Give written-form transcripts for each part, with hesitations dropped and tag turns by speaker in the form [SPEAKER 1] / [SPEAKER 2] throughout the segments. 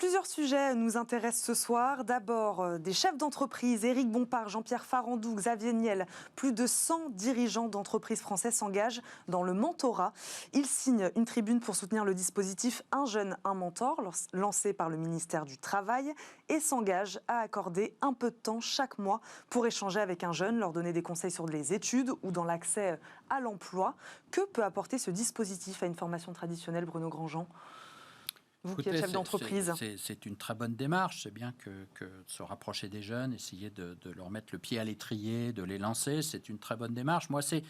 [SPEAKER 1] Plusieurs sujets nous intéressent ce soir. D'abord, des chefs d'entreprise, Éric Bompard, Jean-Pierre Farandou, Xavier Niel. Plus de 100 dirigeants d'entreprises françaises s'engagent dans le mentorat. Ils signent une tribune pour soutenir le dispositif Un jeune, un mentor, lancé par le ministère du Travail, et s'engagent à accorder un peu de temps chaque mois pour échanger avec un jeune, leur donner des conseils sur les études ou dans l'accès à l'emploi. Que peut apporter ce dispositif à une formation traditionnelle, Bruno Grandjean ? Vous qui êtes chef d'entreprise.
[SPEAKER 2] C'est une très bonne démarche. C'est bien que de se rapprocher des jeunes, essayer de leur mettre le pied à l'étrier, de les lancer. C'est une très bonne démarche. Moi, ce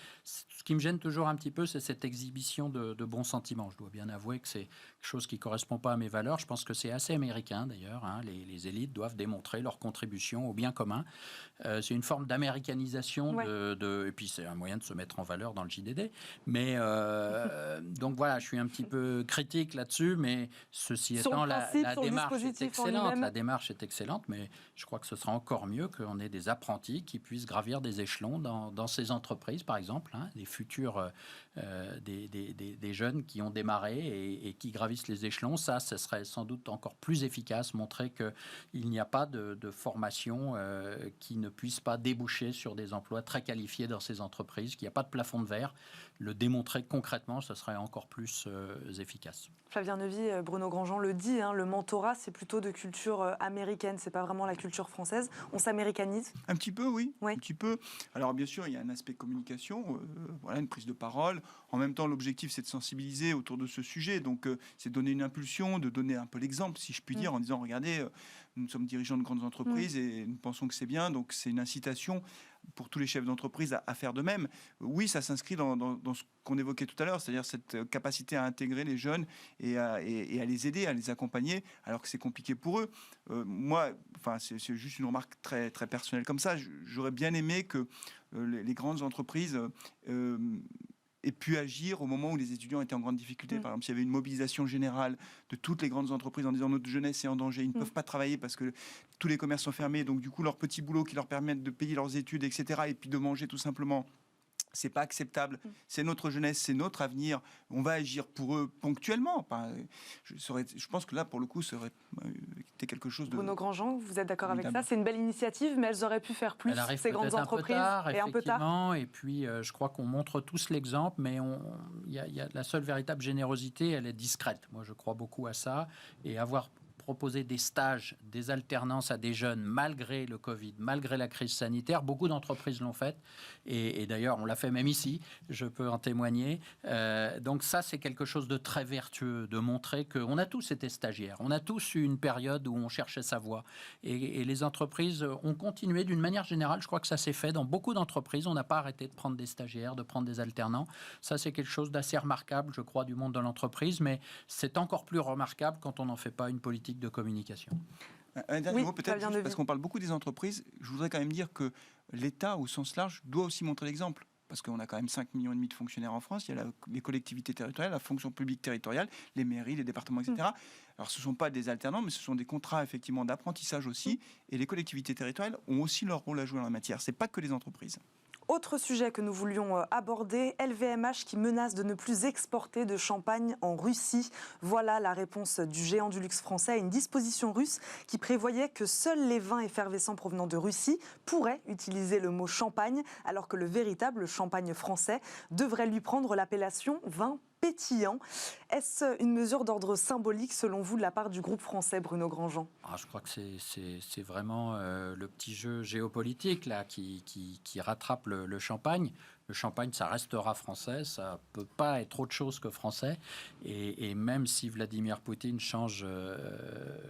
[SPEAKER 2] qui me gêne toujours un petit peu, c'est cette exhibition de bons sentiments. Je dois bien avouer que c'est quelque chose qui ne correspond pas à mes valeurs. Je pense que c'est assez américain, d'ailleurs. Les élites doivent démontrer leur contribution au bien commun. C'est une forme d'américanisation. Et puis, c'est un moyen de se mettre en valeur dans le JDD. Mais donc, voilà, je suis un petit peu critique là-dessus, mais ceci étant, la démarche est excellente. La démarche est excellente, mais je crois que ce sera encore mieux qu'on ait des apprentis qui puissent gravir des échelons dans ces entreprises, par exemple, des futurs, des jeunes qui ont démarré et qui gravissent les échelons. Ça, ce serait sans doute encore plus efficace, montrer qu'il n'y a pas de formation qui ne puisse pas déboucher sur des emplois très qualifiés dans ces entreprises, qu'il n'y a pas de plafond de verre. Le démontrer concrètement, ce serait encore plus efficace.
[SPEAKER 1] Flavien Neuvy, Bruno Grandjean le dit, le mentorat, c'est plutôt de culture américaine, c'est pas vraiment la culture française. On s'américanise ?
[SPEAKER 3] Un petit peu, oui. Un petit peu. Alors, bien sûr, il y a un aspect communication, une prise de parole. En même temps, l'objectif, c'est de sensibiliser autour de ce sujet. Donc, c'est donner une impulsion, de donner un peu l'exemple, si je puis dire, en disant, regardez, nous sommes dirigeants de grandes entreprises et nous pensons que c'est bien. Donc, c'est une incitation pour tous les chefs d'entreprise à faire de même. Oui, ça s'inscrit dans ce qu'on évoquait tout à l'heure, c'est-à-dire cette capacité à intégrer les jeunes et à les aider, à les accompagner, alors que c'est compliqué pour eux. Moi, c'est juste une remarque très, très personnelle comme ça. J'aurais bien aimé que les grandes entreprises aient pu agir au moment où les étudiants étaient en grande difficulté. Par exemple, s'il y avait une mobilisation générale de toutes les grandes entreprises en disant notre jeunesse est en danger, ils ne peuvent pas travailler parce que tous les commerces sont fermés, donc du coup leur petit boulot qui leur permet de payer leurs études, etc., et puis de manger tout simplement. C'est pas acceptable. C'est notre jeunesse, c'est notre avenir. On va agir pour eux ponctuellement. Je pense que là, pour le coup, ça aurait été quelque chose de...
[SPEAKER 1] Bruno Grandjean, vous êtes d'accord avec ça ? C'est une belle initiative, mais elles auraient pu faire plus, ces grandes entreprises.
[SPEAKER 2] Un peu tard. Et puis, je crois qu'on montre tous l'exemple, mais y a la seule véritable générosité, elle est discrète. Moi, je crois beaucoup à ça. Et avoir proposer des stages, des alternances à des jeunes malgré le Covid, malgré la crise sanitaire. Beaucoup d'entreprises l'ont fait et d'ailleurs on l'a fait même ici, je peux en témoigner. Donc ça c'est quelque chose de très vertueux, de montrer qu'on a tous été stagiaires, on a tous eu une période où on cherchait sa voie et les entreprises ont continué d'une manière générale. Je crois que ça s'est fait dans beaucoup d'entreprises, on n'a pas arrêté de prendre des stagiaires, de prendre des alternants. Ça c'est quelque chose d'assez remarquable, je crois, du monde de l'entreprise, mais c'est encore plus remarquable quand on n'en fait pas une politique de communication.
[SPEAKER 3] Un dernier mot peut-être, juste parce qu'on parle beaucoup des entreprises, je voudrais quand même dire que l'État, au sens large, doit aussi montrer l'exemple. Parce qu'on a quand même 5,5 millions de fonctionnaires en France, il y a les collectivités territoriales, la fonction publique territoriale, les mairies, les départements, etc. Alors ce ne sont pas des alternants, mais ce sont des contrats effectivement d'apprentissage aussi, et les collectivités territoriales ont aussi leur rôle à jouer en la matière. Ce n'est pas que les entreprises.
[SPEAKER 1] Autre sujet que nous voulions aborder, LVMH qui menace de ne plus exporter de champagne en Russie. Voilà la réponse du géant du luxe français à une disposition russe qui prévoyait que seuls les vins effervescents provenant de Russie pourraient utiliser le mot champagne, alors que le véritable champagne français devrait lui prendre l'appellation vin pétillant. Est-ce une mesure d'ordre symbolique selon vous de la part du groupe français, Bruno Grandjean ?
[SPEAKER 2] Je crois que c'est vraiment le petit jeu géopolitique là, qui rattrape le champagne. Le champagne, ça restera français, ça ne peut pas être autre chose que français. Et même si Vladimir Poutine change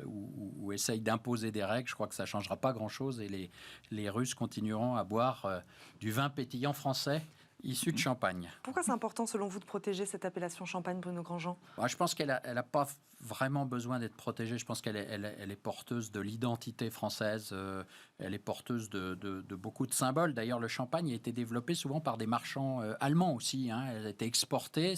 [SPEAKER 2] ou essaye d'imposer des règles, je crois que ça ne changera pas grand-chose. Et les Russes continueront à boire du vin pétillant français issu de Champagne.
[SPEAKER 1] Pourquoi c'est important, selon vous, de protéger cette appellation Champagne, Bruno Grandjean ?
[SPEAKER 2] Je pense qu'elle n'a pas vraiment besoin d'être protégée. Je pense qu'elle est porteuse de l'identité française. Elle est porteuse de beaucoup de symboles. D'ailleurs, le champagne a été développé souvent par des marchands allemands aussi. Elle a été exportée.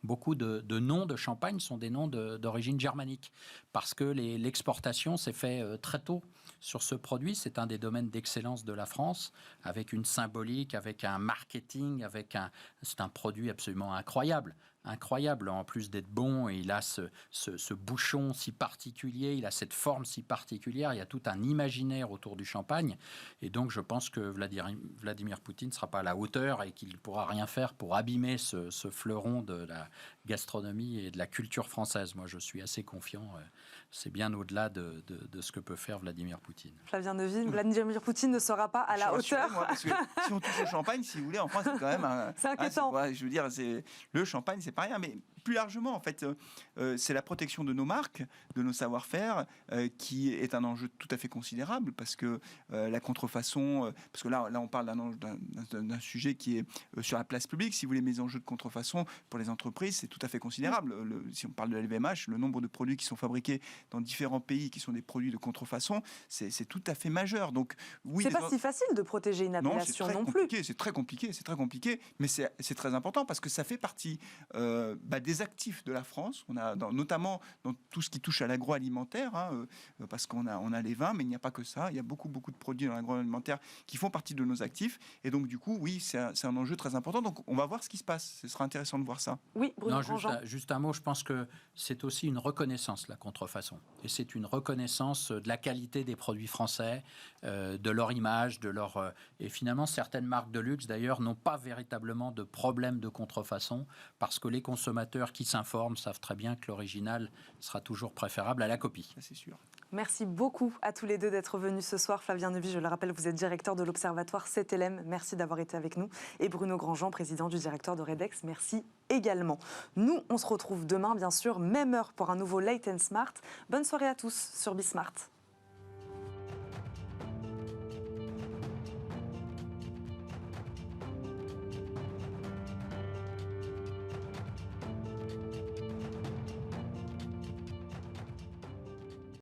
[SPEAKER 2] Beaucoup de noms de champagne sont des noms d'origine germanique. Parce que l'exportation s'est fait très tôt sur ce produit. C'est un des domaines d'excellence de la France, avec une symbolique, avec un marketing, c'est un produit absolument incroyable. incroyable. En plus d'être bon, il a ce bouchon si particulier, il a cette forme si particulière, il y a tout un imaginaire autour du champagne. Et donc, je pense que Vladimir Poutine ne sera pas à la hauteur et qu'il ne pourra rien faire pour abîmer ce fleuron de la gastronomie et de la culture française. Moi, je suis assez confiant. C'est bien au-delà de ce que peut faire Vladimir Poutine.
[SPEAKER 1] Flavien Neuville, Vladimir Poutine ne sera pas à la hauteur.
[SPEAKER 3] Moi, parce que si on touche au champagne, si vous voulez, en France, c'est quand même
[SPEAKER 1] c'est inquiétant.
[SPEAKER 3] Je veux dire, le champagne, c'est pas rien. Mais plus largement, en fait, c'est la protection de nos marques, de nos savoir-faire, qui est un enjeu tout à fait considérable, parce que la contrefaçon, parce que là, on parle d'un sujet qui est sur la place publique. Si vous voulez, mes enjeux de contrefaçon pour les entreprises, c'est tout à fait considérable. Si on parle de LVMH, le nombre de produits qui sont fabriqués dans différents pays, qui sont des produits de contrefaçon, c'est tout à fait majeur. Donc, oui,
[SPEAKER 1] c'est pas si facile de protéger une appellation non plus.
[SPEAKER 3] C'est très compliqué, mais c'est très important parce que ça fait partie des actifs de la France. On a notamment dans tout ce qui touche à l'agroalimentaire, parce qu'on a les vins, mais il n'y a pas que ça. Il y a beaucoup de produits dans l'agroalimentaire qui font partie de nos actifs. Et donc, du coup, oui, c'est un enjeu très important. Donc, on va voir ce qui se passe. Ce sera intéressant de voir ça.
[SPEAKER 1] Oui, Bruno Grandjean.
[SPEAKER 2] Juste un mot, je pense que c'est aussi une reconnaissance, la contrefaçon. Et c'est une reconnaissance de la qualité des produits français, de leur image, et finalement, certaines marques de luxe, d'ailleurs, n'ont pas véritablement de problème de contrefaçon parce que les consommateurs qui s'informent savent très bien que l'original sera toujours préférable à la copie.
[SPEAKER 3] Ça, c'est sûr.
[SPEAKER 1] Merci beaucoup à tous les deux d'être venus ce soir. Flavien Neuville, je le rappelle, vous êtes directeur de l'Observatoire CTLM. Merci d'avoir été avec nous. Et Bruno Grandjean, président du directeur de Redex. Merci également. Nous, on se retrouve demain, bien sûr, même heure pour un nouveau Late & Smart. Bonne soirée à tous sur Bismart.